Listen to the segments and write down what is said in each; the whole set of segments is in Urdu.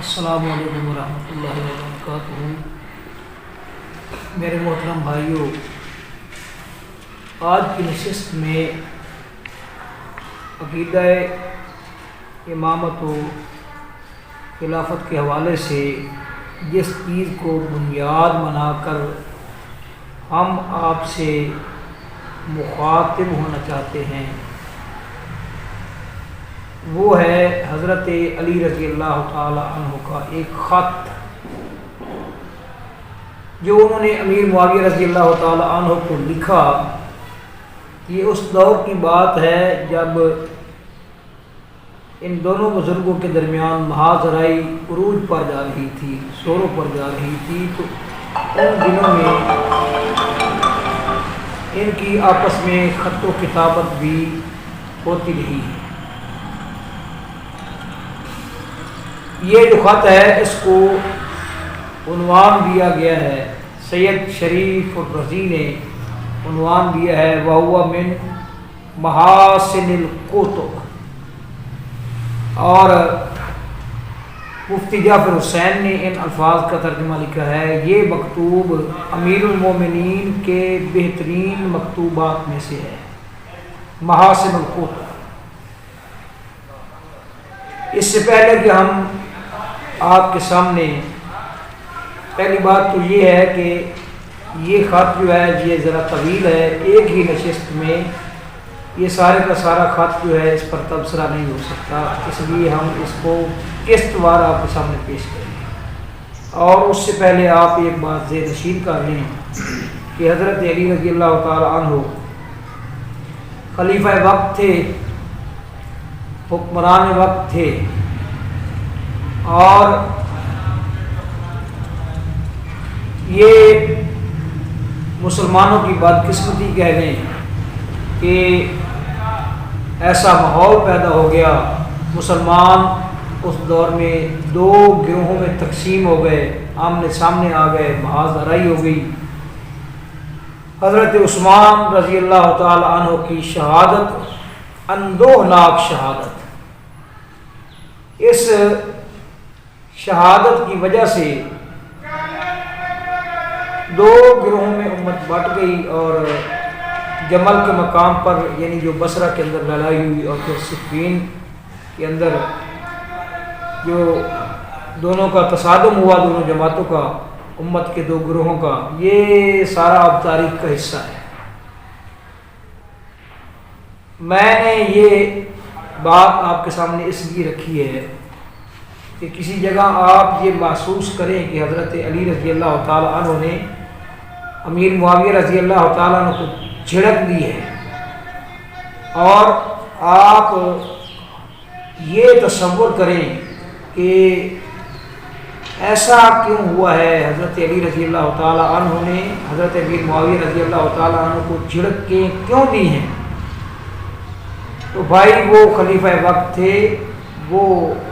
السلام علیکم ورحمۃ اللہ وبرکاتہ۔ میرے محترم بھائیوں، آج کی نشست میں عقیدہ امامت و خلافت کے حوالے سے جس چیز کو بنیاد بنا کر ہم آپ سے مخاطب ہونا چاہتے ہیں وہ ہے حضرت علی رضی اللہ تعالی عنہ کا ایک خط جو انہوں نے امیر معاویہ رضی اللہ تعالی عنہ کو لکھا۔ یہ اس دور کی بات ہے جب ان دونوں بزرگوں کے درمیان محاذرائی عروج پر جا رہی تھی، شوروں پر جا رہی تھی، تو ان دنوں میں ان کی آپس میں خط و کتابت بھی ہوتی رہی ہے۔ یہ جو خط ہے اس کو عنوان دیا گیا ہے، سید شریف الرضی نے عنوان دیا ہے وَهُوَ مِن مَحَاسِنِ الْكُتُبِ، اور مفتی جعفر حسین نے ان الفاظ کا ترجمہ لکھا ہے، یہ مکتوب امیر المومنین کے بہترین مکتوبات میں سے ہے، محاسن الکتب۔ اس سے پہلے کہ ہم آپ کے سامنے، پہلی بات تو یہ ہے کہ یہ خط جو ہے یہ ذرا طویل ہے، ایک ہی نشست میں یہ سارے کا سارا خط جو ہے اس پر تبصرہ نہیں ہو سکتا، اس لیے ہم اس کو قسط وار آپ کے سامنے پیش کریں گے۔ اور اس سے پہلے آپ ایک بات ذہن نشین کر لیں کہ حضرت علی رضی اللہ تعالی عنہ خلیفہ وقت تھے، حکمران وقت تھے، اور یہ مسلمانوں کی بدقسمتی کہہ لیں کہ ایسا ماحول پیدا ہو گیا، مسلمان اس دور میں دو گروہوں میں تقسیم ہو گئے، آمنے سامنے آ گئے، محاذ آرائی ہو گئی۔ حضرت عثمان رضی اللہ تعالی عنہ کی شہادت اندوہناک شہادت، اس شہادت کی وجہ سے دو گروہوں میں امت بٹ گئی، اور جمل کے مقام پر یعنی جو بصرہ کے اندر لڑائی ہوئی، اور پھر صفین کے اندر جو دونوں کا تصادم ہوا، دونوں جماعتوں کا، امت کے دو گروہوں کا، یہ سارا اب تاریخ کا حصہ ہے۔ میں نے یہ بات آپ کے سامنے اس لیے رکھی ہے کہ کسی جگہ آپ یہ محسوس کریں کہ حضرت علی رضی اللہ تعالی عنہ نے امیر معاویہ رضی اللہ تعالی عنہ کو جھڑک دی ہے، اور آپ یہ تصور کریں کہ ایسا کیوں ہوا ہے، حضرت علی رضی اللہ تعالی عنہ نے حضرت امیر معاویہ رضی اللہ تعالی عنہ کو جھڑک کے کیوں دی ہیں؟ تو بھائی وہ خلیفہ وقت تھے، وہ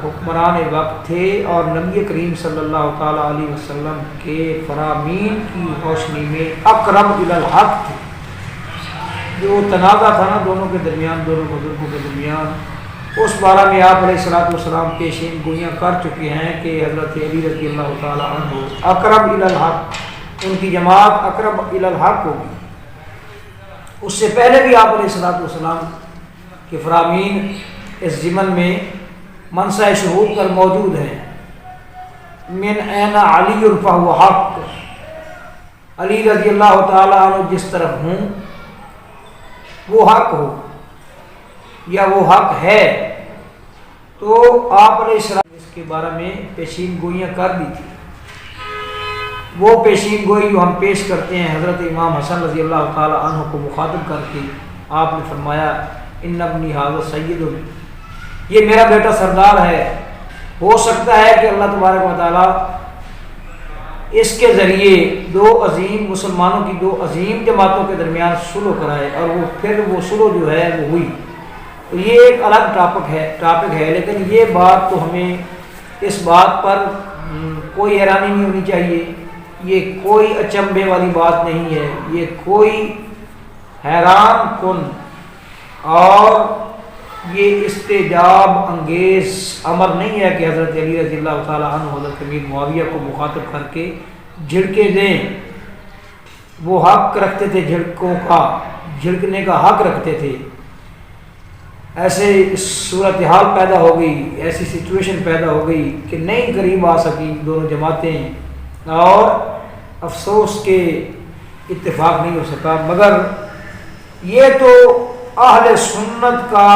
حکمران وقت تھے، اور نبی کریم صلی اللہ تعالی علیہ وسلم کے فرامین کی روشنی میں اقرب الی الحق تھے۔ جو تنازع تھا نا دونوں کے درمیان، دونوں بزرگوں کے درمیان، اس بارے میں آپ علیہ السلام پیشین گوئیاں کر چکے ہیں کہ حضرت علی رضی اللہ تعالی عنہ اقرب الی الحق، ان کی جماعت اقرب الی الحق ہوگی۔ اس سے پہلے بھی آپ علیہ السلام کے فرامین اس ضمن میں منصع شہود پر موجود ہیں، من این علی فہو حق، علی رضی اللہ تعالی عنہ جس طرف ہوں وہ حق ہو، یا وہ حق ہے۔ تو آپ علیہ السلام اس کے بارے میں پیشین گوئیاں کر دی تھی۔ وہ پیشین گوئی جو ہم پیش کرتے ہیں حضرت امام حسن رضی اللہ تعالی عنہ کو مخاطب کر کے، آپ نے فرمایا ان ابنی ھذا سید، یہ میرا بیٹا سردار ہے، ہو سکتا ہے کہ اللہ تبارک و تعالیٰ اس کے ذریعے دو عظیم مسلمانوں کی دو عظیم جماعتوں کے درمیان صلح کرائے، اور وہ پھر وہ صلح جو ہے وہ ہوئی۔ تو یہ ایک الگ ٹاپک ہے، لیکن یہ بات تو ہمیں اس بات پر کوئی حیرانی نہیں ہونی چاہیے، یہ کوئی اچنبھے والی بات نہیں ہے، یہ کوئی حیران کن اور یہ استعجاب انگیز امر نہیں ہے کہ حضرت علی رضی اللہ تعالیٰ عنہ حضرت امیر معاویہ کو مخاطب کر کے جھڑکے دیں. وہ حق رکھتے تھے جھڑکوں کا، جھڑکنے کا حق رکھتے تھے. ایسے صورتحال پیدا ہو گئی، ایسی سچویشن پیدا ہو گئی کہ نہیں قریب آ سکی دونوں جماعتیں، اور افسوس کے اتفاق نہیں ہو سکا. مگر یہ تو اہل سنت کا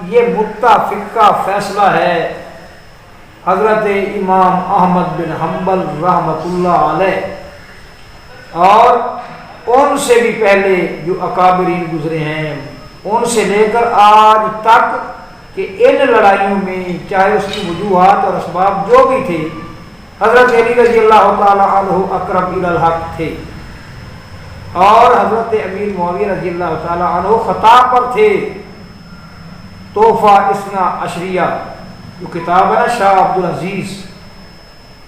یہ متفقہ فیصلہ ہے. حضرت امام احمد بن حنبل رحمۃ اللہ علیہ اور ان سے بھی پہلے جو اکابرین گزرے ہیں، ان سے لے کر آج تک، کہ ان لڑائیوں میں چاہے اس کی وجوہات اور اسباب جو بھی تھے، حضرت علی رضی اللہ تعالی عنہ اقرب الی الحق تھے، اور حضرت امیر معاویہ رضی اللہ تعالی عنہ خطا پر تھے. تحفہ اثنا عشریہ جو کتاب ہے نا شاہ عبد العزیز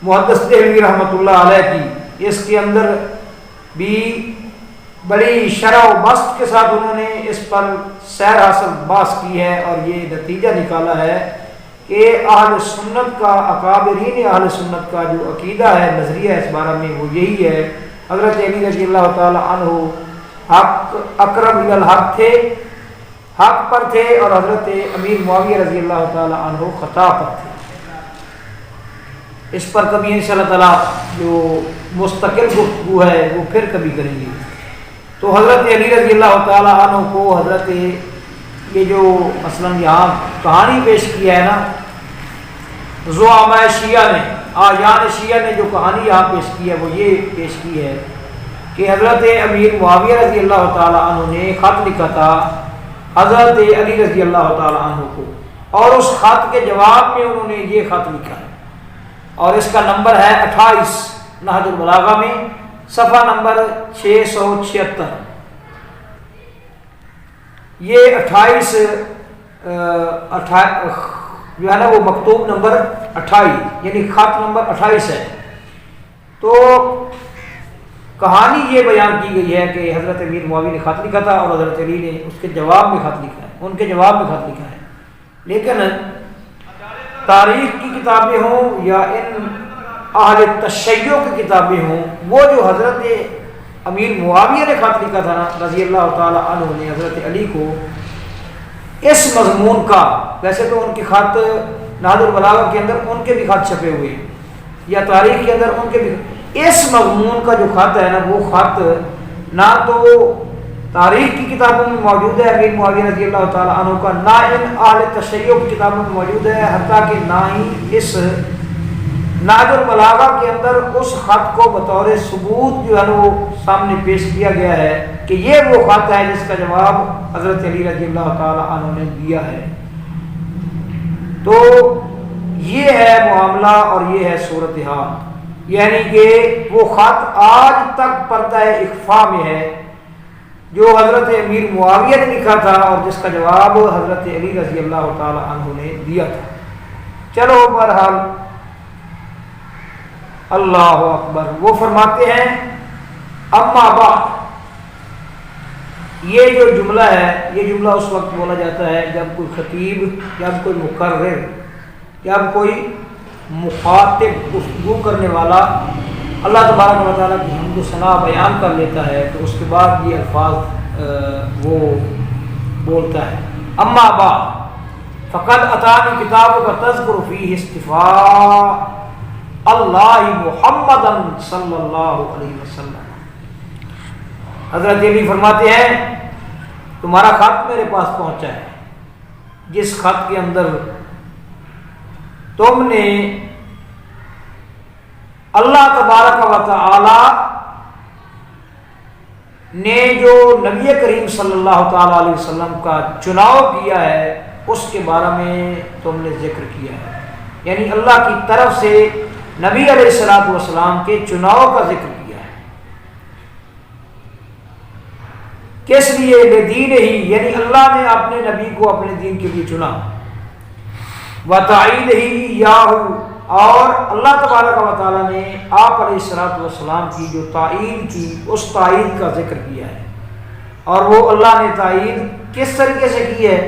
محدث دہلوی رحمۃ اللہ علیہ کی، اس کے اندر بھی بڑی شرح و بسط کے ساتھ انہوں نے اس پر سیر حاصل بحث کی ہے، اور یہ نتیجہ نکالا ہے کہ اہل سنت کا، اکابرین اہل سنت کا جو عقیدہ ہے، نظریہ اس بارے میں، وہ یہی ہے. حضرت علی رضی اللہ تعالی عنہ حق اقرب الی الحق تھے، حق پر تھے، اور حضرت امیر معاویہ رضی اللہ تعالی عنہ خطا پر تھے. اس پر کبھی انشاءاللہ تعالیٰ جو مستقل گفتگو ہے وہ پھر کبھی کریں گے. تو حضرت علی رضی اللہ تعالیٰ عنہ کو حضرت یہ جو مثلا یہاں کہانی پیش کی ہے نا، زعماء شیعہ نے، آیان شیعہ نے جو کہانی یہاں پیش کی ہے وہ یہ پیش کی ہے کہ حضرت امیر معاویہ رضی اللہ تعالیٰ عنہ نے خط لکھا تھا حضرت علی رضی اللہ تعالیٰ عنہ کو، اور اس خط کے جواب میں انہوں نے یہ خط لکھا ہے، اور اس کا نمبر ہے 28 نہج البلاغہ میں، صفحہ نمبر 676. یہ 28 جو ہے نا وہ مکتوب نمبر 28، یعنی خط نمبر 28 ہے. تو کہانی یہ بیان کی گئی ہے کہ حضرت امیر معاویہ نے خط لکھا تھا، اور حضرت علی نے اس کے جواب میں خط لکھا ہے، ان کے جواب میں خط لکھا ہے. لیکن تاریخ کی کتابیں ہوں یا ان اہل تشیع کی کتابیں ہوں، وہ جو حضرت امیر معاویہ نے خط لکھا تھا نا رضی اللہ تعالی عنہ نے حضرت علی کو، اس مضمون کا، ویسے تو ان کے خط نہج البلاغہ کے اندر ان کے بھی خط چھپے ہوئے ہیں، یا تاریخ کے اندر ان کے بھی، اس مضمون کا جو خط ہے نا وہ خط نہ تو تاریخ کی کتابوں میں موجود ہے امیر معاویہ رضی اللہ تعالیٰ عنہ کا، نہ ان اہل تشیع کی کتابوں میں موجود ہے، حتیٰ کہ نہ ہی اس نہج البلاغہ کے اندر اس خط کو بطور ثبوت جو ہے وہ سامنے پیش کیا گیا ہے کہ یہ وہ خط ہے جس کا جواب حضرت علی رضی اللہ تعالیٰ عنہ نے دیا ہے. تو یہ ہے معاملہ اور یہ ہے صورتحال، یعنی کہ وہ خط آج تک پردہ اخفاء میں ہے جو حضرت امیر معاویہ نے لکھا تھا، اور جس کا جواب حضرت علی رضی اللہ تعالیٰ عنہ نے دیا تھا. چلو بہرحال اللہ اکبر. وہ فرماتے ہیں اما بعد، یہ جو جملہ ہے، یہ جملہ اس وقت بولا جاتا ہے جب کوئی خطیب، جب کوئی مقرر، جب کوئی مخاطب، گفتگو کرنے والا اللہ تبارک و تعالیٰ کی حمد و ثنا بیان کر لیتا ہے، تو اس کے بعد یہ الفاظ وہ بولتا ہے. اما بعد فقد اتانی کتاب کا تذکر فیہ اصطفاء اللہ محمد صلی اللہ علیہ وسلم. حضرت علی فرماتے ہیں تمہارا خط میرے پاس پہنچا ہے، جس خط کے اندر تم نے اللہ تبارک و تعالی نے جو نبی کریم صلی اللہ تعالی علیہ وسلم کا چناؤ کیا ہے اس کے بارے میں تم نے ذکر کیا ہے، یعنی اللہ کی طرف سے نبی علیہ الصلوۃ والسلام کے چناؤ کا ذکر کیا ہے. کس لیے؟ لدین ہی، یعنی اللہ نے اپنے نبی کو اپنے دین کے لیے چنا. وتعید ہی یاہو، اور اللہ تبارک و تعالیٰ نے آپ علیہ الصلوۃ والسلام کی جو تائید کی اس تائید کا ذکر کیا ہے. اور وہ اللہ نے تائید کس طریقے سے کی ہے؟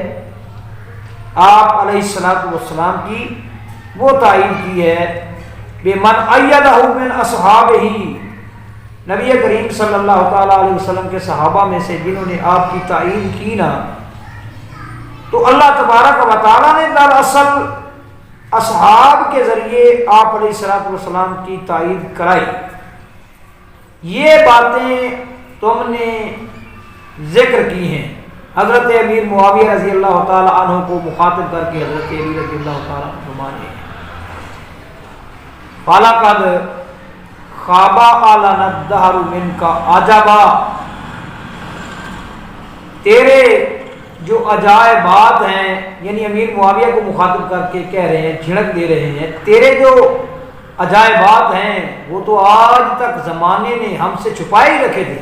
آپ علیہ السلام کی وہ تعین کی ہے بے من ایدہ من اصحابہ، نبی کریم صلی اللہ تعالیٰ علیہ وسلم کے صحابہ میں سے جنہوں نے آپ کی تعین کی نا، تو اللہ تبارک و تعالیٰ نے دراصل اصحاب کے ذریعے آپ علیہ السلام کی تعین کرائی۔ یہ باتیں تم نے ذکر کی ہیں حضرت امیر معاویہ رضی اللہ تعالیٰ عنہ کو مخاطب کر کے حضرت علی رضی اللہ تعالیٰ عنہ نے فَلَقَدْ خَابَ عَلَنَا الدَّهْرُ مِنْكَ عَجَبًا، تیرے جو عجائبات ہیں، یعنی امیر معاویہ کو مخاطب کر کے کہہ رہے ہیں، جھڑک دے رہے ہیں، تیرے جو عجائبات ہیں وہ تو آج تک زمانے نے ہم سے چھپائے ہی رکھے تھے۔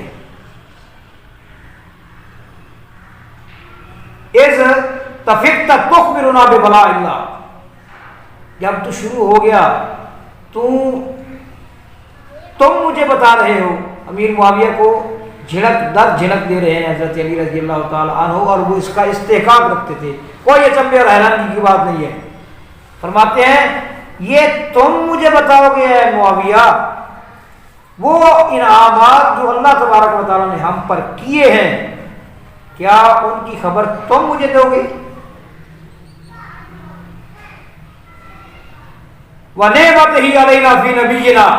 اِذْ تَفِقْتَ تُخْبِرُنَا بِبَلَاءِ اللَّهِ، جب تو شروع ہو گیا تم مجھے بتا رہے ہو، امیر معاویہ کو جھڑک در جھڑک دے رہے ہیں حضرت علی رضی اللہ تعالیٰ عنہ، اور وہ اس کا استحقاق رکھتے تھے، کوئی اچنبے اور حیرانی کی بات نہیں ہے۔ فرماتے ہیں یہ تم مجھے بتاؤ گے اے معاویہ وہ انعامات جو اللہ تبارک و تعالیٰ نے ہم پر کیے ہیں، کیا ان کی خبر تم مجھے دو گے؟ وَنِعْمَتِهِ عَلَيْنَا فِي نَبِيِّنَا،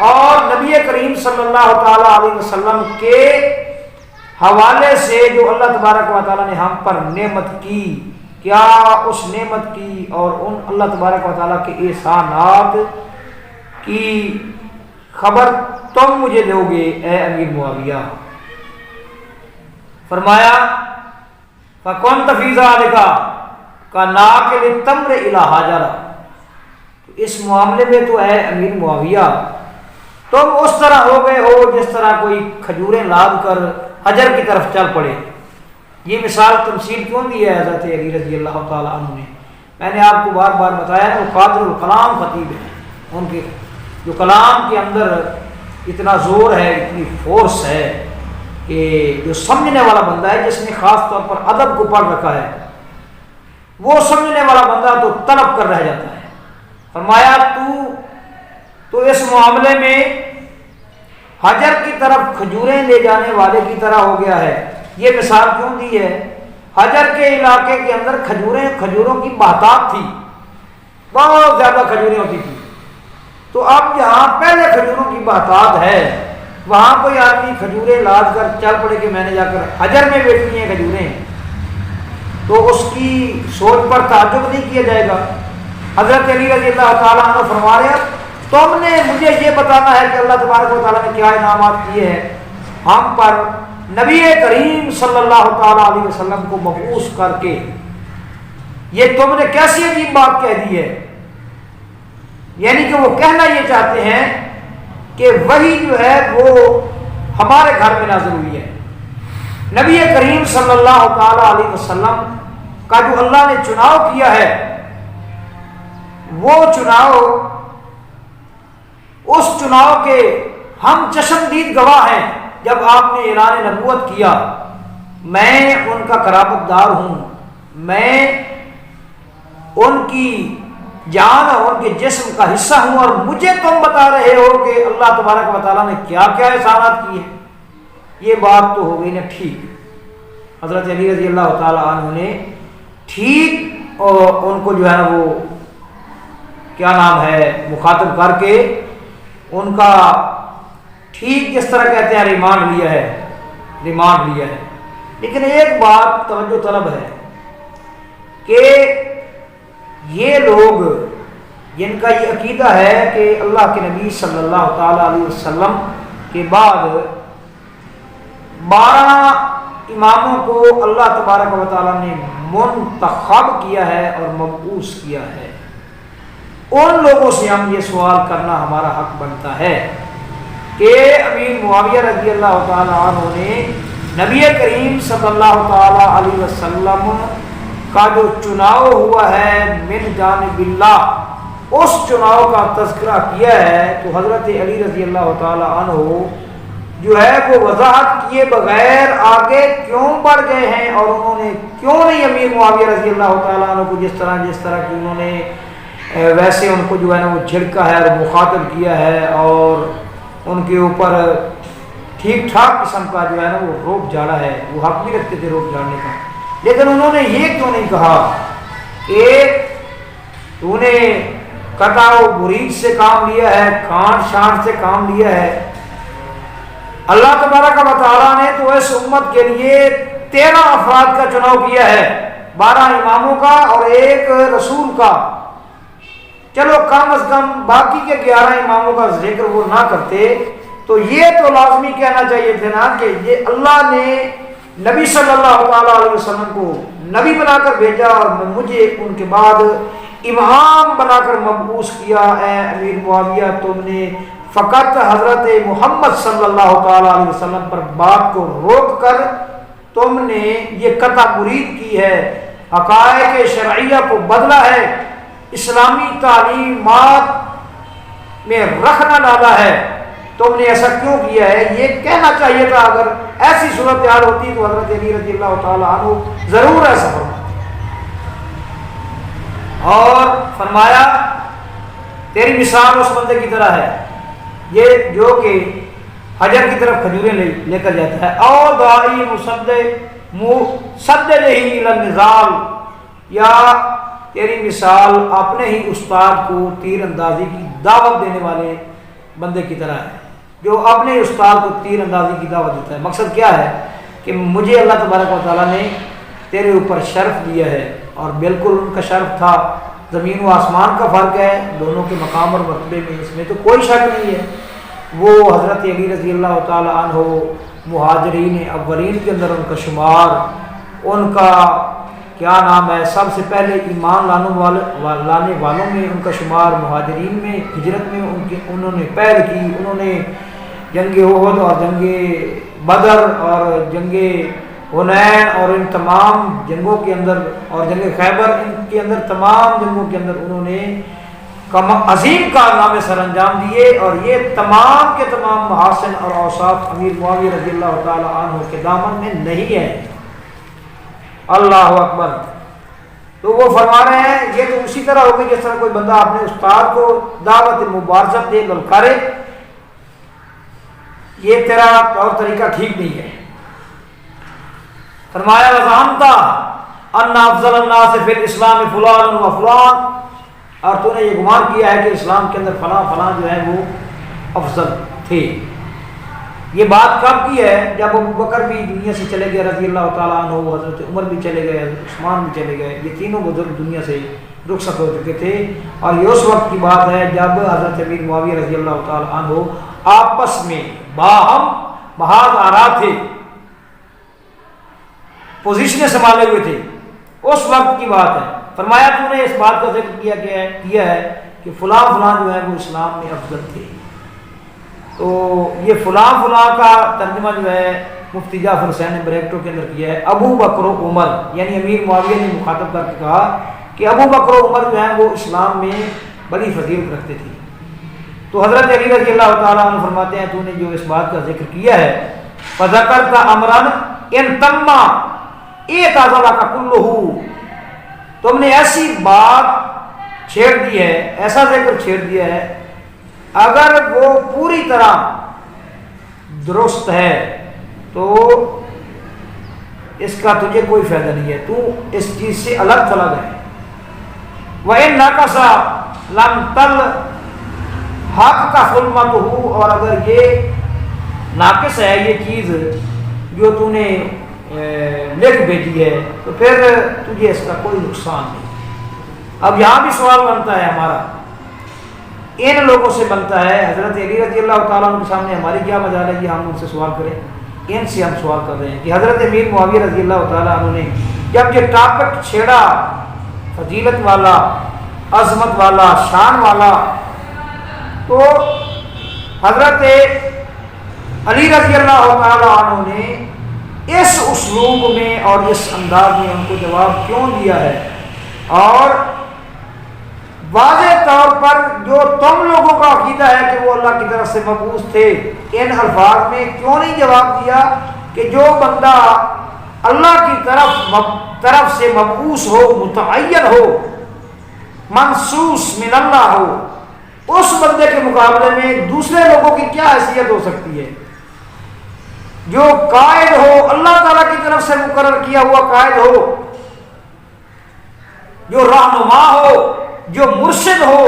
اور نبی کریم صلی اللہ تعالیٰ علیہ وسلم کے حوالے سے جو اللہ تبارک و تعالیٰ نے ہم پر نعمت کی، کیا اس نعمت کی اور ان اللہ تبارک و تعالیٰ کے احسانات کی خبر تم مجھے دو گے اے امیر معاویہ؟ فرمایا فَكُنْتَ فِي ذَلِكَ كَنَاقِلِ التَّمْرِ إِلَى حَجَرَ، اس معاملے میں تو اے امیر معاویہ تم اس طرح ہو گئے ہو جس طرح کوئی کھجوریں لاد کر حجر کی طرف چل پڑے۔ یہ مثال تمثیل کیوں دی ہے حضرت علی رضی اللہ تعالیٰ عنہ نے؟ میں نے آپ کو بار بار بتایا وہ قادر الکلام خطیب ہیں، ان کے جو کلام کے اندر اتنا زور ہے، اتنی فورس ہے کہ جو سمجھنے والا بندہ ہے، جس نے خاص طور پر ادب کو پڑھ رکھا ہے، وہ سمجھنے والا بندہ تو طلب کر رہ جاتا ہے۔ فرمایا تو اس معاملے میں حجر کی طرف کھجوریں لے جانے والے کی طرح ہو گیا ہے۔ یہ مثال کیوں دی ہے؟ حجر کے علاقے کے اندر کھجوروں کی بہتات تھی، بہت زیادہ کھجوریں ہوتی تھی، تو اب جہاں پہلے کھجوروں کی بہتات ہے وہاں کوئی آدمی کھجوریں لاد کر چل پڑے کہ میں نے جا کر حجر میں بیچنی ہیں کھجوریں، تو اس کی سوچ پر تعجب نہیں کیا جائے گا۔ حضرت علی رضی اللہ تعالیٰ عنہ فرما رہے ہیں تم نے مجھے یہ بتانا ہے کہ اللہ تبارک و تعالیٰ نے کیا انعامات کیے ہیں ہم پر، نبی کریم صلی اللہ تعالیٰ علیہ وسلم کو مبعوث کر کے، یہ تم نے کیسی عجیب بات کہہ دی ہے؟ یعنی کہ وہ کہنا یہ چاہتے ہیں کہ وہی جو ہے وہ ہمارے گھر میں نازل ہوئی ہے۔ نبی کریم صلی اللہ تعالیٰ علیہ وسلم کا جو اللہ نے چناؤ کیا ہے، وہ چناؤ، اس چناؤ کے ہم چشمدید گواہ ہیں۔ جب آپ نے اعلان نبوت کیا میں ان کا قرابت دار ہوں، میں ان کی جان اور ان کے جسم کا حصہ ہوں، اور مجھے تم بتا رہے ہو کہ اللہ تبارک و تعالیٰ نے کیا کیا احسانات کیے ہیں، یہ بات تو ہو گئی نا ٹھیک۔ حضرت علی رضی اللہ تعالیٰ عنہ نے ٹھیک اور ان کو جو ہے نا وہ کیا نام ہے مخاطب کر کے ان کا ٹھیک جس طرح کہتے ہیں ریمانڈ لیا ہے۔ لیکن ایک بات توجہ طلب ہے کہ یہ لوگ جن کا یہ عقیدہ ہے کہ اللہ کے نبی صلی اللہ تعالیٰ علیہ وسلم کے بعد 12 اماموں کو اللہ تبارک و تعالیٰ نے منتخب کیا ہے اور مبعوث کیا ہے، ان لوگوں سے ہم یہ سوال کرنا ہمارا حق بنتا ہے کہ امیر معاویہ رضی اللہ تعالیٰ عنہ نے نبی کریم صلی اللہ تعالیٰ علیہ وسلم کا جو چناؤ ہوا ہے من جانب اللہ، اس چناؤ کا تذکرہ کیا ہے، تو حضرت علی رضی اللہ تعالیٰ عنہ جو ہے وہ وضاحت کیے بغیر آگے کیوں بڑھ گئے ہیں، اور انہوں نے کیوں نہیں امیر معاویہ رضی اللہ تعالیٰ عنہ کو جس طرح کہ انہوں نے ویسے ان کو جو ہے نا وہ جھڑکا ہے اور مخاطب کیا ہے، اور ان کے اوپر ٹھیک ٹھاک قسم کا جو ہے نا وہ روپ جاڑا ہے، وہ حق بھی رکھتے تھے روپ جاڑنے کا، لیکن انہوں نے یہ کیوں نہیں کہا کہ تو نے قطع و برید سے کام لیا ہے، کانٹ شانٹ سے کام لیا ہے۔ اللہ تبارک و تعالیٰ نے تو اس امت کے لیے 13 افراد کا چناؤ کیا ہے، 12 اماموں کا اور 1 رسول کا۔ چلو کم از کم باقی کے 11 اماموں کا ذکر وہ نہ کرتے تو یہ تو لازمی کہنا چاہیے تھے نا کہ یہ اللہ نے نبی صلی اللہ تعالیٰ علیہ وسلم کو نبی بنا کر بھیجا اور مجھے ان کے بعد امام بنا کر مبعوث کیا۔ اے امیر معاویہ، تم نے فقط حضرت محمد صلی اللہ تعالیٰ علیہ وسلم پر بات کو روک کر تم نے یہ قطع برید کی ہے، حقائق شرعیہ کو بدلا ہے، اسلامی تعلیمات میں رخ نہ ڈالا ہے۔ تم نے ایسا کیوں کیا ہے یہ کہنا چاہیے تھا۔ اگر ایسی صورتحال ہوتی تو حضرت علی رضی اللہ تعالیٰ عنہ ضرور ایسا فرماتے، اور فرمایا تیری مثال اس بندے کی طرح ہے یہ جو کہ حجر کی طرف کھجوریں لے کر جاتا ہے، او داعی مصدق ہی النزال، یا تیری مثال اپنے ہی استاد کو تیر اندازی کی دعوت دینے والے بندے کی طرح ہے، جو اپنے استاد کو تیر اندازی کی دعوت دیتا ہے۔ مقصد کیا ہے کہ مجھے اللہ تبارک و تعالیٰ نے تیرے اوپر شرف دیا ہے، اور بالکل ان کا شرف تھا، زمین و آسمان کا فرق ہے دونوں کے مقام اور مرتبے میں، اس میں تو کوئی شک نہیں ہے۔ وہ حضرت علی رضی اللہ تعالیٰ عنہ مہاجرین اولین کے اندر ان کا شمار، ان کا کیا نام ہے، سب سے پہلے ایمان لانے والوں میں ان کا شمار، مہاجرین میں، ہجرت میں انہوں نے پہل کی، انہوں نے جنگ احد اور جنگ بدر اور جنگ حنین اور ان تمام جنگوں کے اندر، اور جنگ خیبر، ان کے اندر تمام جنگوں کے اندر انہوں نے عظیم کارنامے سر انجام دیے، اور یہ تمام کے تمام محاسن اور اوصاف امیر معاویہ رضی اللہ تعالیٰ عنہ کے دامن میں نہیں ہے۔ اللہ اکبر۔ تو وہ فرما رہے ہیں یہ تو اسی طرح ہوگی جس طرح کوئی بندہ اپنے استاد کو دعوت مبارزت دے، للکارے، یہ تیرا طور طریقہ ٹھیک نہیں ہے۔ فرمایا وَزَعَمْتَ أَنَّ أَفْضَلَ النَّاسِ فِي الْإِسْلَامِ فُلَانٌ وَفُلَانٌ، اور تو نے یہ گمان کیا ہے کہ اسلام کے اندر فلاں فلاں جو ہے وہ افضل تھے۔ یہ بات کب کی ہے؟ جب ابو بکر بھی دنیا سے چلے گئے رضی اللہ تعالیٰ عنہ، حضرت عمر بھی چلے گئے، عثمان بھی چلے گئے، یہ تینوں بزرگ دنیا سے رخصت ہو چکے تھے، اور یہ اس وقت کی بات ہے جب حضرت امیر معاویہ رضی اللہ تعالیٰ عنہ آپس میں باہم محاذ آرا تھے، پوزیشنیں سنبھالے ہوئے تھے، اس وقت کی بات ہے۔ فرمایا تو نے اس بات کا ذکر کیا ہے کہ فلاں فلاں جو ہے وہ اسلام میں افضل تھے۔ تو یہ فلاں فلاں کا ترجمہ جو ہے مفتی جعفر حسین نے بریکٹوں کے اندر کیا ہے، ابو بکر و عمر، یعنی امیر معاویہ نے مخاطب کر کے کہا کہ ابو بکر و عمر جو ہیں وہ اسلام میں بڑی فضیلت رکھتے تھے۔ تو حضرت علی رضی اللہ تعالیٰ عنہ فرماتے ہیں تو نے جو اس بات کا ذکر کیا ہے، فذکرت امرا ان تم اعتزل کلہ، تم نے ایسی بات چھیڑ دی ہے، ایسا ذکر چھیڑ دیا ہے، اگر وہ پوری طرح درست ہے تو اس کا تجھے کوئی فائدہ نہیں ہے، تو اس چیز سے الگ تھلگ ہے۔ وَإِن نَقَصَ لَمْ تَلْحَقْ حُرْمَتُهُ، اور اگر یہ ناقص ہے یہ چیز جو تو نے لکھ بھیجی ہے تو پھر تجھے اس کا کوئی نقصان نہیں۔ اب یہاں بھی سوال بنتا ہے ہمارا، ان لوگوں سے بنتا ہے، حضرت علی رضی اللہ تعالیٰ عنہ کے سامنے ہماری کیا مجال ہے کہ ہم ان سے سوال کریں؟ ان سے ہم سوال کر رہے ہیں کہ حضرت امیر معاویہ رضی اللہ تعالیٰ عنہ نے جب یہ ٹاپک چھیڑا، فضیلت والا، عظمت والا، شان والا، تو حضرت علی رضی اللہ تعالیٰ عنہ نے اس اسلوب میں اور اس انداز میں ان کو جواب کیوں دیا ہے، اور واضح طور پر جو تم لوگوں کا عقیدہ ہے کہ وہ اللہ کی طرف سے مبعوث تھے، ان الفاظ میں کیوں نہیں جواب دیا کہ جو بندہ اللہ کی طرف سے مبعوث ہو، متعین ہو، منصوص من اللہ ہو، اس بندے کے مقابلے میں دوسرے لوگوں کی کیا حیثیت ہو سکتی ہے؟ جو قائد ہو، اللہ تعالیٰ کی طرف سے مقرر کیا ہوا قائد ہو، جو رہنما ہو، جو مرشد ہو،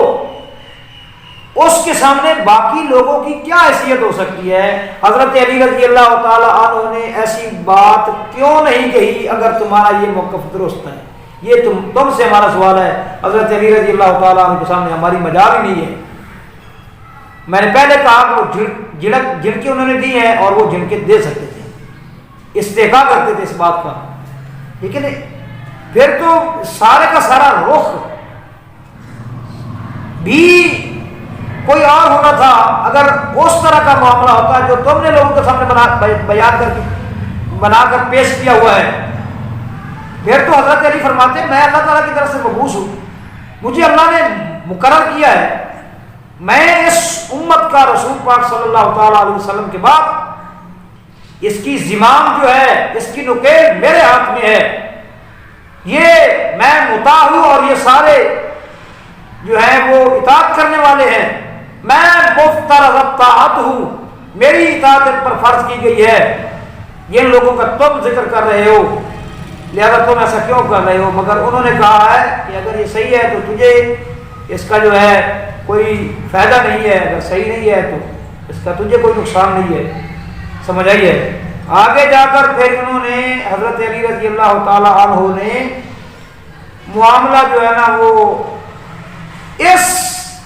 اس کے سامنے باقی لوگوں کی کیا حیثیت ہو سکتی ہے؟ حضرت علی رضی اللہ تعالی عنہ نے ایسی بات کیوں نہیں کہی اگر تمہارا یہ موقف درست ہے؟ یہ تم سے ہمارا سوال ہے، حضرت علی رضی اللہ تعالیٰ عنہ کے سامنے ہماری مجال ہی نہیں ہے۔ میں نے پہلے کہا کہ وہ جھڑکیں انہوں نے دی ہیں اور وہ جھڑکیں دے سکتے تھے، استحقاق کرتے تھے اس بات کا، لیکن پھر تو سارے کا سارا رخ بھی کوئی اور ہونا تھا۔ اگر اس طرح کا معاملہ ہوتا جو تم نے لوگوں کے سامنے بنا کر پیش کیا ہوا ہے، پھر تو حضرت علی فرماتے ہیں میں اللہ تعالیٰ کی طرف سے مبعوث ہوں، مجھے اللہ نے مقرر کیا ہے، میں اس امت کا رسول پاک صلی اللہ تعالیٰ علیہ وسلم کے بعد اس کی زمام جو ہے، اس کی نکیل میرے ہاتھ میں ہے، یہ میں مطاع ہوں اور یہ سارے جو ہیں وہ اطاعت کرنے والے ہیں، میں مفترض طاعت ہوں، میری اطاعت ان پر فرض کی گئی ہے۔ یہ لوگوں کا تم ذکر کر رہے ہو، لہذا تم ایسا کیوں کر رہے ہو؟ مگر انہوں نے کہا ہے کہ اگر یہ صحیح ہے تو تجھے اس کا جو ہے کوئی فائدہ نہیں ہے، اگر صحیح نہیں ہے تو اس کا تجھے کوئی نقصان نہیں ہے۔ سمجھ آئیے؟ آگے جا کر پھر انہوں نے حضرت علی رضی اللہ تعالی عنہ نے معاملہ جو ہے نا وہ اس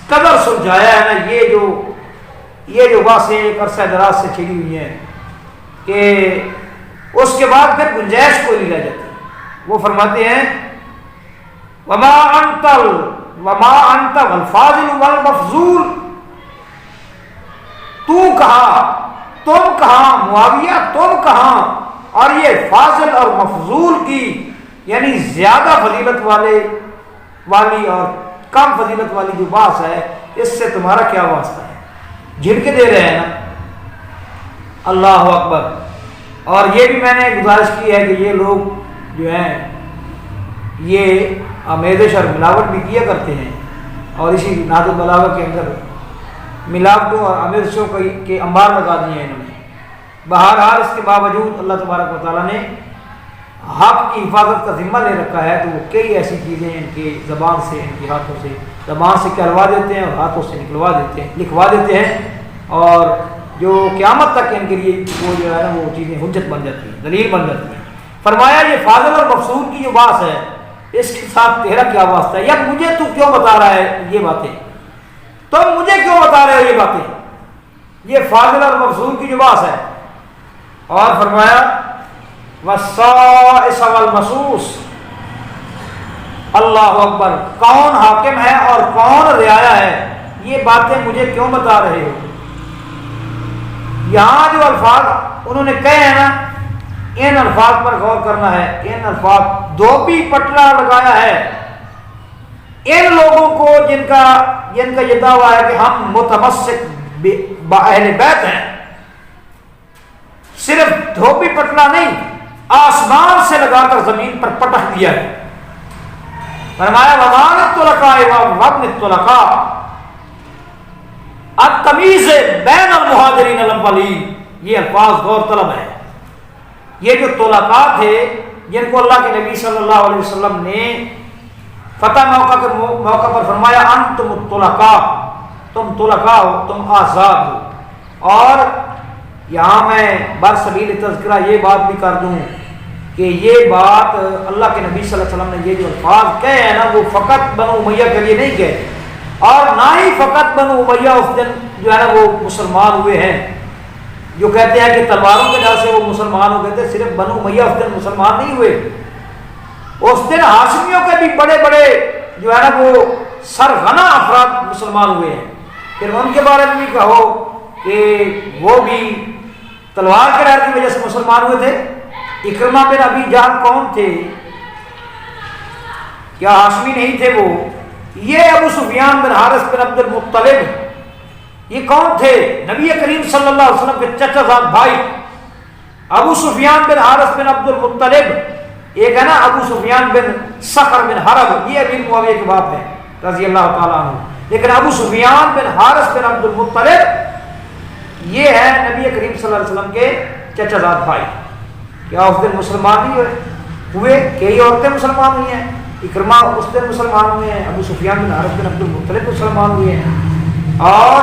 قدر سلجھایا ہے نا، یہ جو باتیں ایک عرصہ دراز سے چھڑی ہوئی ہیں کہ اس کے بعد پھر گنجائش کوئی نہیں رہ جاتی۔ وہ فرماتے ہیں وما انت والفاضل والمفضول، تو کہاں، تم کہاں، معاویہ تم کہاں، اور یہ فاضل اور مفضول کی یعنی زیادہ فضیلت والی اور کم فضیلت والی جو بات ہے، اس سے تمہارا کیا واسطہ ہے؟ جھڑکے دے رہے ہیں نا۔ اللہ اکبر۔ اور یہ بھی میں نے گزارش کی ہے کہ یہ لوگ جو ہیں یہ آمیزش اور ملاوٹ بھی کیا کرتے ہیں، اور اسی نہج البلاغہ کے اندر ملاوٹوں اور آمیزشوں کے انبار لگا دیے ہیں انہوں نے۔ بہرحال اس کے باوجود اللہ تبارک و تعالیٰ نے حق کی حفاظت کا ذمہ لے رکھا ہے، تو وہ کئی ایسی چیزیں ان کی زبان سے، ان کے ہاتھوں سے، زبان سے کہلوا دیتے ہیں اور ہاتھوں سے لکھوا دیتے ہیں، اور جو قیامت تک ان کے لیے وہ جو ہے نا وہ چیزیں حجت بن جاتی ہیں، دلیل بن جاتی ہیں۔ فرمایا یہ فاضل اور مفضول کی جو بات ہے، اس کے ساتھ تیرا کیا واسطہ ہے؟ یا مجھے تو کیوں بتا رہا ہے یہ باتیں؟ تم مجھے کیوں بتا رہے ہو یہ باتیں؟ یہ فاضل اور مفضول کی جو بات ہے۔ اور فرمایا والصائص والمصوص، اللہ اکبر، کون حاکم ہے اور کون رعایا ہے، یہ باتیں مجھے کیوں بتا رہے ہو؟ یہاں جو الفاظ انہوں نے کہے ہیں نا، ان الفاظ پر غور کرنا ہے۔ ان الفاظ دھوبی پٹلا لگایا ہے ان لوگوں کو جن کا یہ دعویٰ ہے کہ ہم متمسک باہل بیت ہیں۔ صرف دھوبی پٹلا نہیں، آسمان سے لگا کر زمین پر پٹک دیا ہے۔ فرمایا وَمَانِ الطُّلَقَاءِ وَابْنِ الطُّلَقَاءِ، التمیز بین المہاجرین والاولین۔ یہ الفاظ غور طلب ہے۔ یہ جو طلقاء تھے جن کو اللہ کے نبی صلی اللہ علیہ وسلم نے فتح موقع پر فرمایا انتم الطلقاء، تم طلقاء ہو، تم آزاد ہو۔ اور یہاں میں برسبیل تذکرہ یہ بات بھی کر دوں کہ یہ بات اللہ کے نبی صلی اللہ علیہ وسلم نے یہ جو الفاظ کہے ہیں نا، وہ فقط بنو امیہ کے لیے نہیں کہے، اور نہ ہی فقط بنو امیہ اس دن جو ہے نا وہ مسلمان ہوئے ہیں، جو کہتے ہیں کہ تلواروں کے ڈر سے وہ مسلمان ہو گئے تھے۔ صرف بنو امیہ اس دن مسلمان نہیں ہوئے، اس دن ہاشمیوں کے بھی بڑے بڑے جو ہے نا وہ سرغنہ افراد مسلمان ہوئے ہیں۔ پھر ان کے بارے میں بھی کہو کہ وہ بھی تلوار کے ڈر کی وجہ سے مسلمان ہوئے تھے۔ اکرمہ بن ابی جہل کون تھے؟ کیا ہاشمی نہیں تھے وہ؟ یہ ابو سفیان بن حارث بن عبد المطلب یہ کون تھے؟ نبی کریم صلی اللہ علیہ وسلم کے چچا زاد بھائی ابو سفیان بن حارث بن عبد المطلب. ایک ہے نا ابو سفیان بن صخر بن حرب، یہ امیر معاویہ کے باپ ہے رضی اللہ تعالیٰ عنہ. لیکن ابو سفیان بن حارث بن عبد المطلب یہ ہے نبی کریم صلی اللہ علیہ وسلم کے چچا زاد بھائی. کیا اس دن مسلمان نہیں ہوئے؟ کئی عورتیں مسلمان ہوئی ہیں. اکرمہ اس دن مسلمان ہوئے ہیں، ابو سفیان بن حارث بن عبد المطلب مسلمان ہوئے ہیں. اور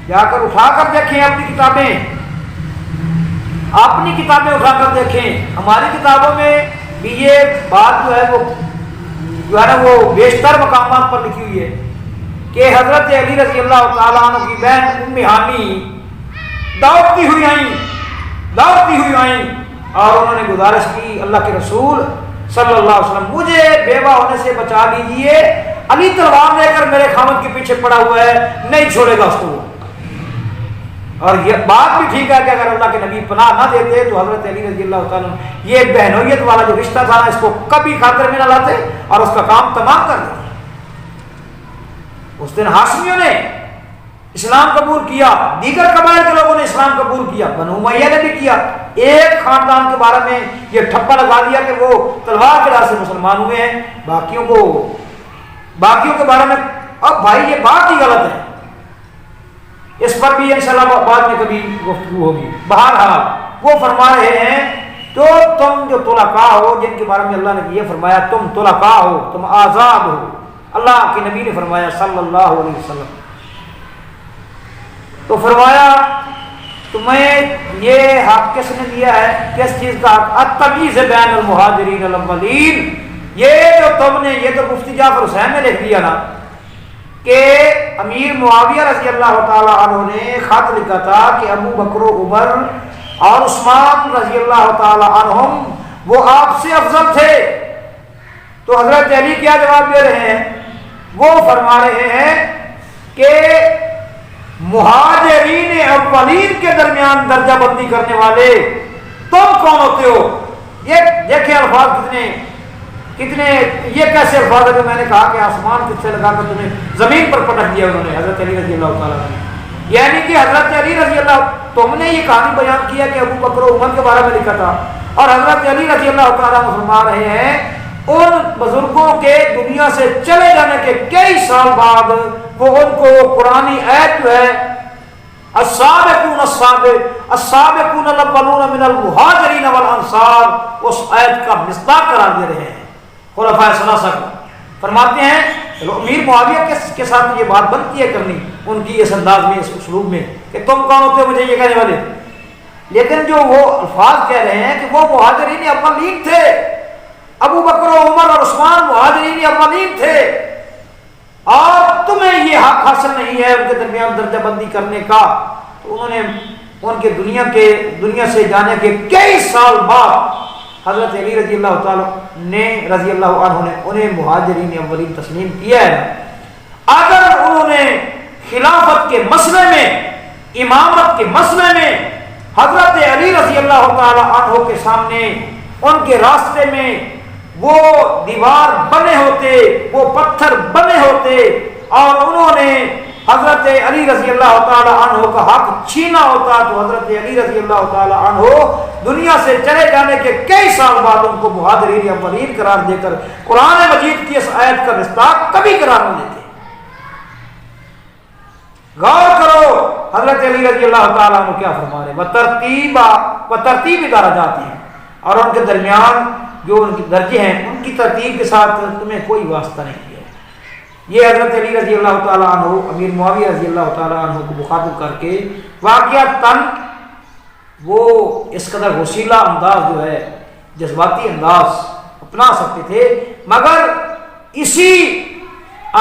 جا کر اٹھا کر دیکھیں اپنی کتابیں اٹھا کر دیکھیں. ہماری کتابوں میں بھی یہ بات جو ہے نا وہ بیشتر مقامات پر لکھی ہوئی ہے کہ حضرت علی رضی اللہ تعالیٰ عنہ کی بہن ام ہانی دوڑتی ہوئی آئیں اور انہوں نے گزارش کی اللہ کے رسول صلی اللہ علیہ وسلم مجھے بیوہ ہونے سے بچا لیجیے، علی تلوار لے کر میرے خامد کے پیچھے پڑا ہوا ہے، نہیں چھوڑے گا اس کو. اور یہ بات بھی ٹھیک ہے کہ اگر اللہ کے نبی پناہ نہ دیتے تو حضرت علی رضی اللہ تعالیٰ یہ بہنویت والا جو رشتہ تھا اس کو کبھی خاطر میں نہ لاتے اور اس کا کام تمام کر دیتے. اس دن ہاشمیوں نے اسلام قبول کیا، دیگر قبائل کے لوگوں نے اسلام قبول کیا، بنو امیہ نے بھی کیا. ایک خاندان کے بارے میں یہ ٹھپا لگا دیا کہ وہ تلوار کے راہ سے مسلمان ہوئے ہیں، باقیوں کے بارے میں اب بھائی یہ بات ہی غلط ہے. اس پر بھی انشاءاللہ بعد میں کبھی گفتگو ہوگی. بہرحال وہ فرما رہے ہیں تو تم جو طلقاء ہو جن کے بارے میں اللہ نے یہ فرمایا تم طلقاء ہو، تم آزاد ہو. اللہ کے نبی نے فرمایا صلی اللہ علیہ وسلم، تو فرمایا تمہیں یہ حق کس نے دیا ہے؟ کس چیز کا حق؟ التمییز بین المہاجرین الاولین. یہ جو تم نے یہ تو مفتی جعفر حسین نے لکھ دیا نا کہ امیر معاویہ رضی اللہ تعالی عنہ نے خط لکھا تھا کہ ابو بکر و عمر اور عثمان رضی اللہ تعالی عنہم وہ آپ سے افضل تھے. تو حضرت علی کیا جواب دے رہے ہیں؟ وہ فرما رہے ہیں کہ مہاجرین اولین کے درمیان درجہ بندی کرنے والے تم کون ہوتے ہو؟ یہ دیکھیں الفاظ کتنے یہ کیسے الفاظ ہے جو میں نے کہا کہ آسمان کس سے لگا کر تمہیں زمین پر پٹک دیا انہوں نے حضرت علی رضی اللہ تعالیٰ نے. یعنی کہ حضرت علی رضی اللہ تم نے یہ کہانی بیان کیا کہ ابو بکر و عمر کے بارے میں لکھا تھا اور حضرت علی رضی اللہ تعالیٰ فرما رہے ہیں ان بزرگوں کے دنیا سے چلے جانے کے کئی سال بعد وہ ان کو قرآنی آیت جو ہے السابقون الاولون من المہاجرین والانصار اس آیت کا مصداق قرار دے رہے ہیں. خلفاء ثلاثہ کو فرماتے ہیں امیر معاویہ کے ساتھ یہ بات بنتی ہے کرنی ان کی اس انداز میں اس اسلوب میں کہ تم کون ہوتے ہو مجھے یہ کہنے والے. لیکن جو وہ الفاظ کہہ رہے ہیں کہ وہ مہاجرین اولین تھے، ابو بکر و عمر اور عثمان مہاجرین اولین تھے اور تمہیں یہ حق حاصل نہیں ہے ان کے درمیان درجہ بندی کرنے کا. تو انہوں نے ان کے دنیا سے جانے کے کئی سال بعد حضرت علی رضی اللہ تعالیٰ نے رضی اللہ عنہ نے انہیں مہاجرین اولین تسلیم کیا ہے. اگر انہوں نے خلافت کے مسئلے میں امامت کے مسئلے میں حضرت علی رضی اللہ تعالیٰ عنہ کے سامنے ان کے راستے میں وہ دیوار بنے ہوتے، وہ پتھر بنے ہوتے اور انہوں نے حضرت علی رضی اللہ تعالی عنہ کا حق چھینا ہوتا تو حضرت علی رضی اللہ تعالی عنہ دنیا سے چلے جانے کے کئی سال بعد ان کو مہاجرین اولین قرار دے کر قرآن مجید کی اس آیت کا مصداق کبھی قرار نہیں دیتے. غور کرو حضرت علی رضی اللہ تعالی عنہ کیا فرما رہے ترتیب درجات ہیں اور ان کے درمیان جو ان کے درجے ہیں ان کی ترتیب کے ساتھ تمہیں کوئی واسطہ نہیں ہے. یہ حضرت علی رضی اللہ تعالیٰ عنہ امیر معاویہ رضی اللہ تعالیٰ عنہ کو مخاطب کر کے واقعہ وہ اس قدر وسیلہ انداز جو ہے جذباتی انداز اپنا سکتے تھے، مگر اسی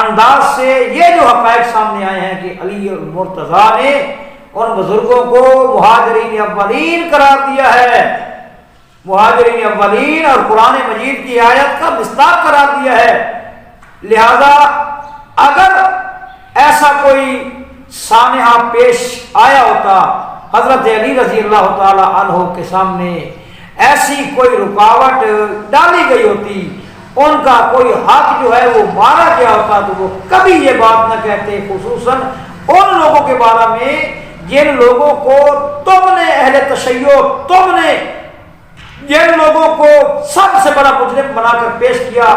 انداز سے یہ جو حقائق سامنے آئے ہیں کہ علی المرتضیٰ نے ان بزرگوں کو مہاجرین اولین قرار دیا ہے، مہاجرین اولین اور قرآن مجید کی آیت کا مصداق قرار دیا ہے. لہذا اگر ایسا کوئی سانحہ پیش آیا ہوتا حضرت علی رضی اللہ تعالی عنہ کے سامنے ایسی کوئی رکاوٹ ڈالی گئی ہوتی ان کا کوئی حق جو ہے وہ مارا گیا ہوتا تو وہ کبھی یہ بات نہ کہتے، خصوصاً ان لوگوں کے بارے میں جن لوگوں کو تم نے اہل تشیع، تم نے جن لوگوں کو سب سے بڑا مجرم بنا کر پیش کیا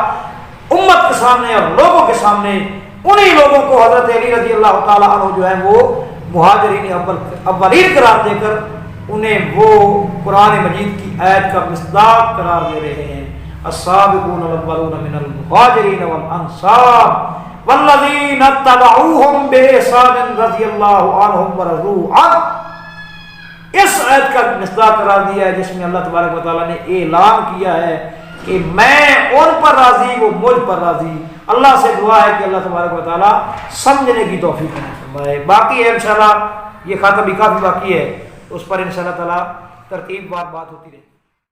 امت کے سامنے اور لوگوں کے سامنے، انہی لوگوں کو حضرت علی رضی اللہ تعالیٰ عنہ جو ہے وہ مہاجرین اولین قرار دے کر انہیں وہ قرآن مجید کی آیت کا مصداق قرار دے رہے ہیں، السابقون الاولون من المہاجرین والانصار والذین اتبعوہم بإحسان رضی اللہ عنہم ورضوا عنہ۔ اس آیت کا مصداق قرار دیا ہے جس میں اللہ تبارک و تعالیٰ نے اعلان کیا ہے کہ میں ان پر راضی، وہ مجھ پر راضی۔ اللہ سے دعا ہے کہ اللہ تبارک و تعالیٰ سمجھنے کی توفیق فرمائے۔ باقی ہے انشاءاللہ، یہ خاتمہ بھی کافی باقی ہے، اس پر انشاءاللہ تعالیٰ ترتیب بات ہوتی رہے۔